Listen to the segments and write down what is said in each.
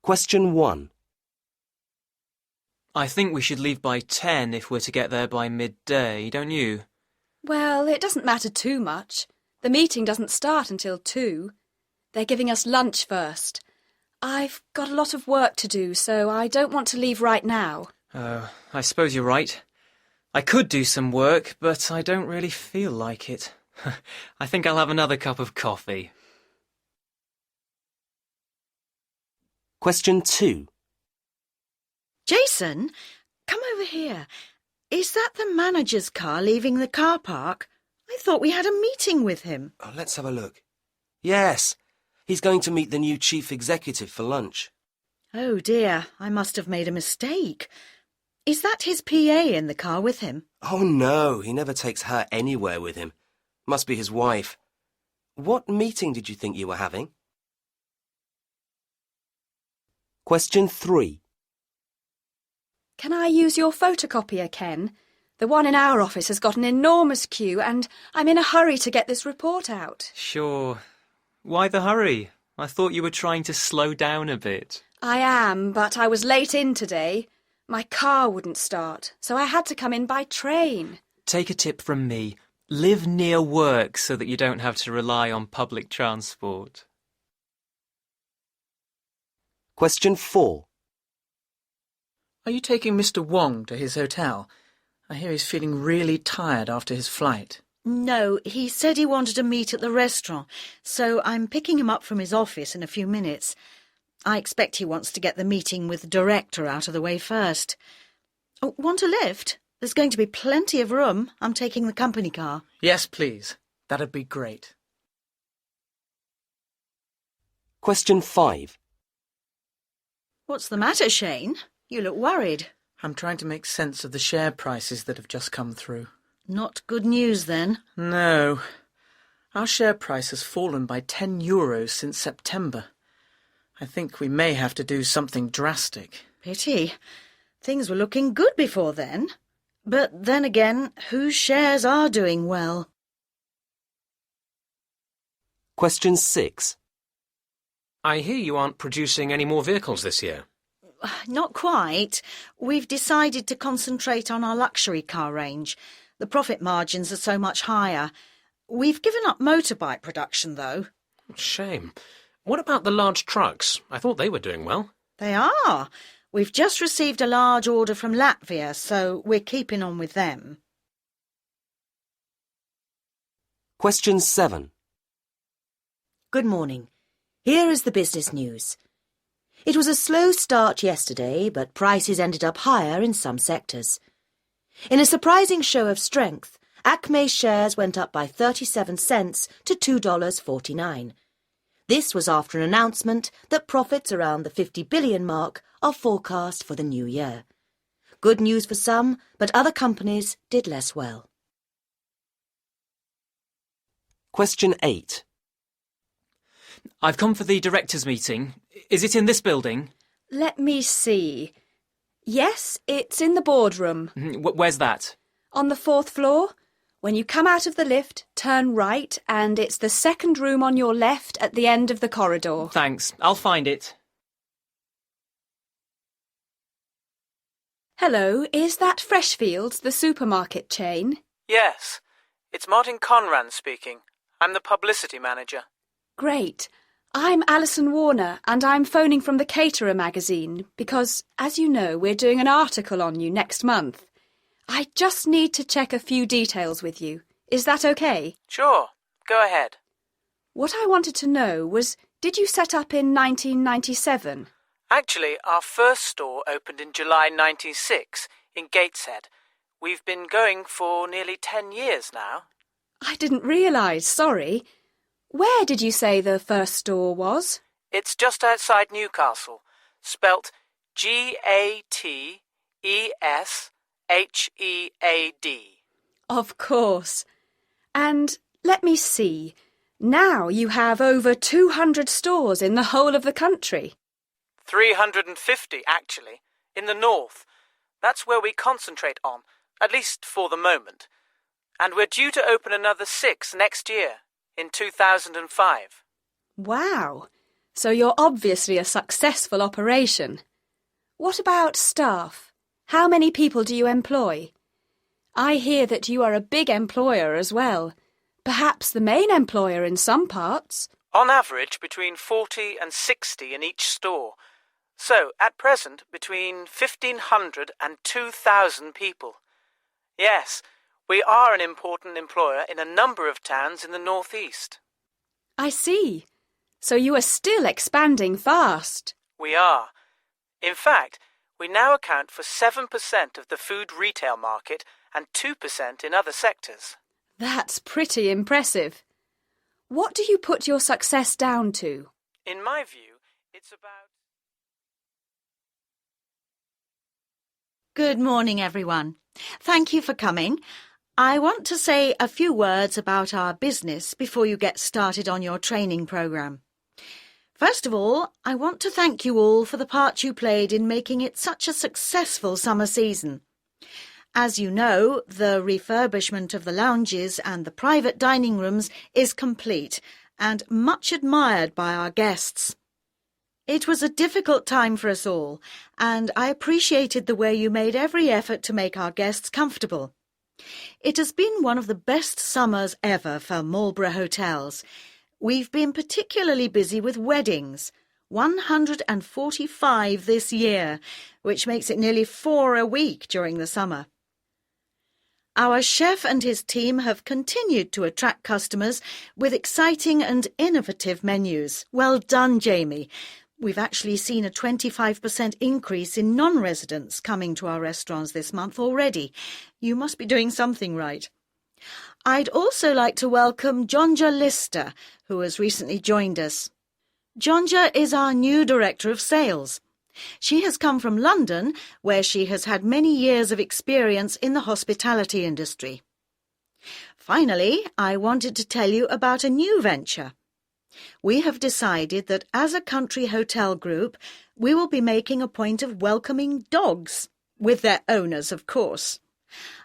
Question 1. I think we should leave by 10 if we're to get there by midday, don't you? Well, it doesn't matter too much. The meeting doesn't start until 2. They're giving us lunch first. I've got a lot of work to do, so I don't want to leave right now. I suppose you're right. I could do some work, but I don't really feel like it. I think I'll have another cup of coffee. Question 2. Jason, come over here. Is that the manager's car leaving the car park? I thought we had a meeting with him. Oh, let's have a look. Yes, he's going to meet the new chief executive for lunch. Oh dear, I must have made a mistake. Is that his PA in the car with him? Oh no, he never takes her anywhere with him. Must be his wife. What meeting did you think you were having? Question 3. Can I use your photocopier, Ken? The one in our office has got an enormous queue and I'm in a hurry to get this report out. Sure. Why the hurry? I thought you were trying to slow down a bit. I am, but I was late in today. My car wouldn't start, so I had to come in by train. Take a tip from me. Live near work so that you don't have to rely on public transport. Question 4. Are you taking Mr. Wong to his hotel? I hear he's feeling really tired after his flight. No, he said he wanted to meet at the restaurant, so I'm picking him up from his office in a few minutes. I expect he wants to get the meeting with the director out of the way first. Oh, want a lift? There's going to be plenty of room. I'm taking the company car. Yes, please. That'd be great. Question 5. What's the matter, Shane? You look worried. I'm trying to make sense of the share prices that have just come through. Not good news, then. No. Our share price has fallen by €10 since September. I think we may have to do something drastic. Pity. Things were looking good before then. But then again, whose shares are doing well? Question 6. I hear you aren't producing any more vehicles this year. Not quite. We've decided to concentrate on our luxury car range. The profit margins are so much higher. We've given up motorbike production, though. Shame. What about the large trucks? I thought they were doing well. They are. We've just received a large order from Latvia, so we're keeping on with them. Question 7. Good morning. Here is the business news. It was a slow start yesterday, but prices ended up higher in some sectors. In a surprising show of strength, Acme's shares went up by 37 cents to $2.49. This was after an announcement that profits around the 50 billion mark are forecast for the new year. Good news for some, but other companies did less well. Question 8. I've come for the directors' meeting. Is it in this building? Let me see. Yes, it's in the boardroom. Where's that? On the 4th floor. When you come out of the lift, turn right, and it's the second room on your left at the end of the corridor. Thanks. I'll find it. Hello, is that Freshfields, the supermarket chain? Yes. It's Martin Conran speaking. I'm the publicity manager. Great. I'm Alison Warner, and I'm phoning from the Caterer magazine because, as you know, we're doing an article on you next month. I just need to check a few details with you. Is that okay? Sure. Go ahead. What I wanted to know was, did you set up in 1997? Actually, our first store opened in July 1996 in Gateshead. We've been going for nearly 10 years now. I didn't realise, sorry. Where did you say the first store was? It's just outside Newcastle, spelt G-A-T-E-S-H-E-A-D. Of course. And let me see. Now you have over 200 stores in the whole of the country. 350, actually, in the north. That's where we concentrate on, at least for the moment. And we're due to open another 6 next year, in 2005. Wow. So you're obviously a successful operation. What about staff? How many people do you employ? I hear that you are a big employer as well. Perhaps the main employer in some parts. On average, between 40 and 60 in each store. So, at present, between 1,500 and 2,000 people. Yes, we are an important employer in a number of towns in the northeast. I see. So you are still expanding fast. We are. In fact, we now account for 7% of the food retail market and 2% in other sectors. That's pretty impressive. What do you put your success down to? In my view, it's about... Good morning, everyone. Thank you for coming. I want to say a few words about our business before you get started on your training programme. First of all, I want to thank you all for the part you played in making it such a successful summer season. As you know, the refurbishment of the lounges and the private dining rooms is complete and much admired by our guests. It was a difficult time for us all, and I appreciated the way you made every effort to make our guests comfortable. It has been one of the best summers ever for Marlborough hotels. We've been particularly busy with weddings, 145 this year, which makes it nearly 4 a week during the summer. Our chef and his team have continued to attract customers with exciting and innovative menus. Well done, Jamie. We've actually seen a 25% increase in non-residents coming to our restaurants this month already. You must be doing something right. I'd also like to welcome Jonja Lister, who has recently joined us. Jonja is our new Director of Sales. She has come from London, where she has had many years of experience in the hospitality industry. Finally, I wanted to tell you about a new venture. We have decided that as a country hotel group, we will be making a point of welcoming dogs, with their owners, of course.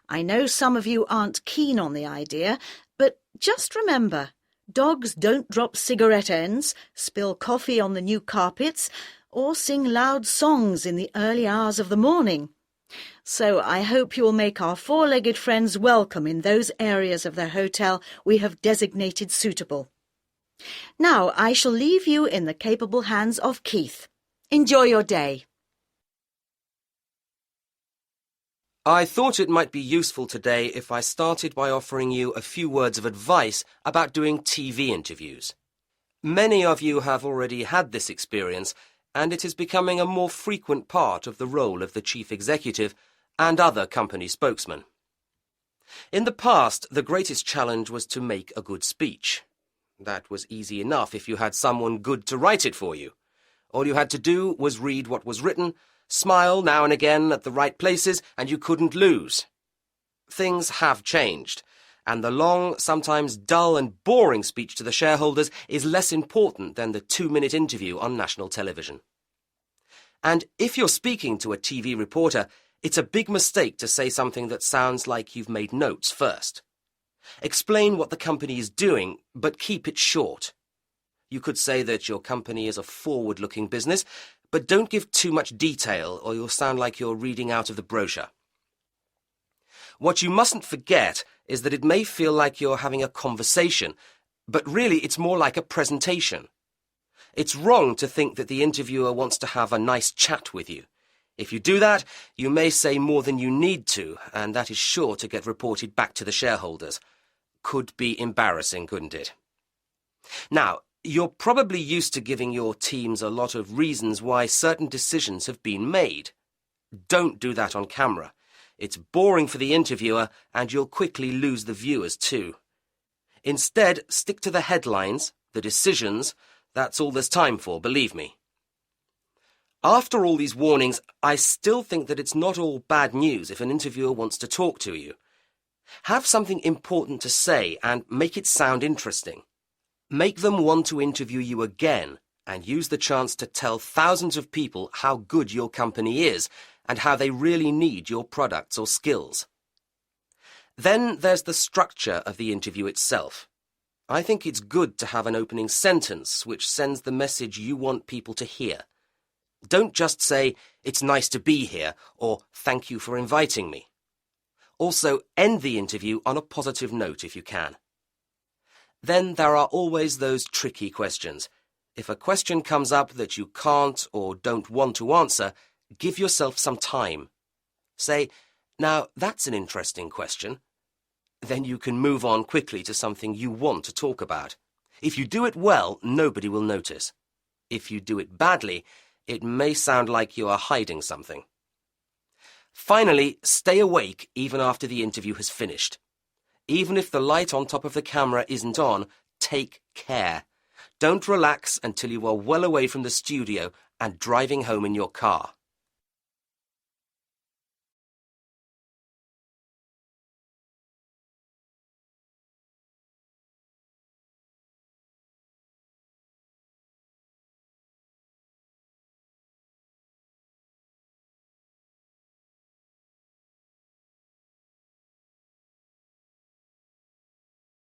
I know some of you aren't keen on the idea, but just remember, dogs don't drop cigarette ends, spill coffee on the new carpets, or sing loud songs in the early hours of the morning. So I hope you will make our four-legged friends welcome in those areas of the hotel we have designated suitable. Now I shall leave you in the capable hands of Keith. Enjoy your day. I thought it might be useful today if I started by offering you a few words of advice about doing TV interviews. Many of you have already had this experience, and it is becoming a more frequent part of the role of the chief executive and other company spokesmen. In the past, the greatest challenge was to make a good speech. That was easy enough if you had someone good to write it for you. All you had to do was read what was written, smile now and again at the right places, and you couldn't lose. Things have changed, and the long, sometimes dull and boring speech to the shareholders is less important than the 2-minute interview on national television. And if you're speaking to a TV reporter, it's a big mistake to say something that sounds like you've made notes first. Explain what the company is doing, but keep it short. You could say that your company is a forward-looking business, but don't give too much detail or you'll sound like you're reading out of the brochure. What you mustn't forget is that it may feel like you're having a conversation, but really it's more like a presentation. It's wrong to think that the interviewer wants to have a nice chat with you. If you do that, you may say more than you need to, and that is sure to get reported back to the shareholders. Could be embarrassing, couldn't it? Now, you're probably used to giving your teams a lot of reasons why certain decisions have been made. Don't do that on camera. It's boring for the interviewer, and you'll quickly lose the viewers too. Instead, stick to the headlines, the decisions. That's all there's time for, believe me. After all these warnings, I still think that it's not all bad news if an interviewer wants to talk to you. Have something important to say and make it sound interesting. Make them want to interview you again and use the chance to tell thousands of people how good your company is and how they really need your products or skills. Then there's the structure of the interview itself. I think it's good to have an opening sentence which sends the message you want people to hear. Don't just say, "It's nice to be here," or "Thank you for inviting me." Also, end the interview on a positive note if you can. Then there are always those tricky questions. If a question comes up that you can't or don't want to answer, give yourself some time. Say, "Now, that's an interesting question." Then you can move on quickly to something you want to talk about. If you do it well, nobody will notice. If you do it badly, it may sound like you are hiding something. Finally, stay awake even after the interview has finished. Even if the light on top of the camera isn't on, take care. Don't relax until you are well away from the studio and driving home in your car.